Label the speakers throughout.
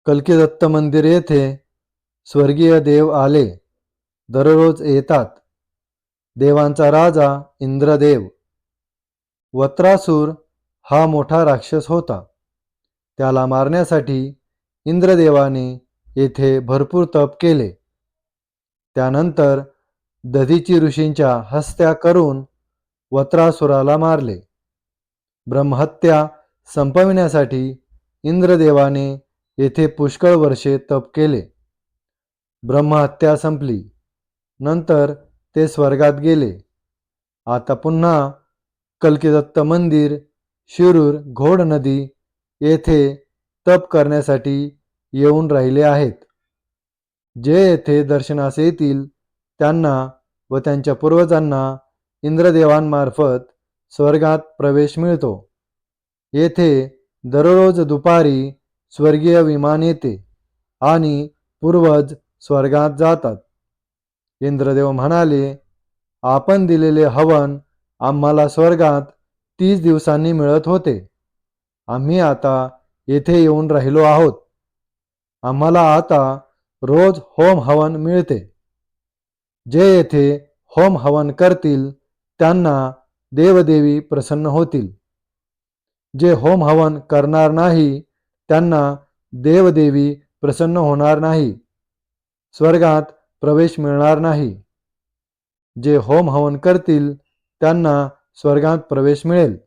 Speaker 1: कल्की दत्त मंदिर येथे स्वर्गीय देव आले. दररोज येतात. देवांचा राजा इंद्रदेव. वत्रासूर हा मोठा राक्षस होता. त्याला मारण्यासाठी इंद्रदेवाने येथे भरपूर तप केले. त्यानंतर दधीची ऋषींच्या हस्त्या करून वत्रासुराला मारले. ब्रह्महत्या संपविण्यासाठी इंद्रदेवाने येथे पुष्कळ वर्षे तप केले. ब्रह्महत्या संपली. नंतर ते स्वर्गात गेले. आता पुन्हा कल्कीदत्त मंदिर, शिरूर, घोड नदी येथे तप करण्यासाठी येऊन राहिले आहेत. जे येथे दर्शनास येतील त्यांना व त्यांच्या पूर्वजांना इंद्रदेवांमार्फत स्वर्गात प्रवेश मिळतो. येथे दररोज दुपारी स्वर्गीय विमान येते आणि पूर्वज स्वर्गात जातात. इंद्रदेव म्हणाले, आपण दिलेले हवन आम्हाला स्वर्गात 30 दिवसांनी मिळत होते. आम्ही आता येथे येऊन राहिलो आहोत. आम्हाला आता रोज होम हवन मिळते. जे येथे होम हवन करतील त्यांना देवदेवी प्रसन्न होतील. जे होम हवन करणार नाही त्यांना देवदेवी प्रसन्न होणार नाही. स्वर्गात प्रवेश मिळणार नाही. जे होम हवन करतील त्यांना स्वर्गात प्रवेश मिळेल.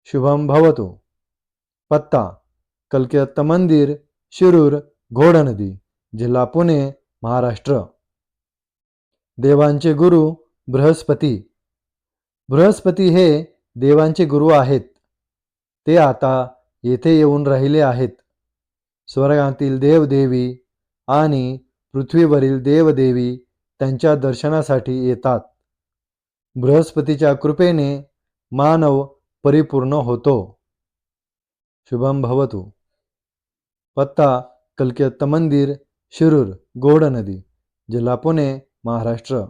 Speaker 1: शुभम भवतु. पत्ता कल्कीदत्त मंदिर, शिरूर, घोडनदी, जिल्हा पुणे, महाराष्ट्र. देवांचे गुरु बृहस्पती. बृहस्पती हे देवांचे गुरु आहेत. ते आता येथे येऊन राहिले आहेत. स्वर्गातील देवदेवी आणि पृथ्वीवरील देवदेवी त्यांच्या दर्शनासाठी येतात. बृहस्पतीच्या कृपेने मानव परिपूर्ण होतो. शुभम भवतु. पत्ता कल्कीदत्त मंदिर, शिरूर, घोड नदी, जिल्हा पुणे, महाराष्ट्र.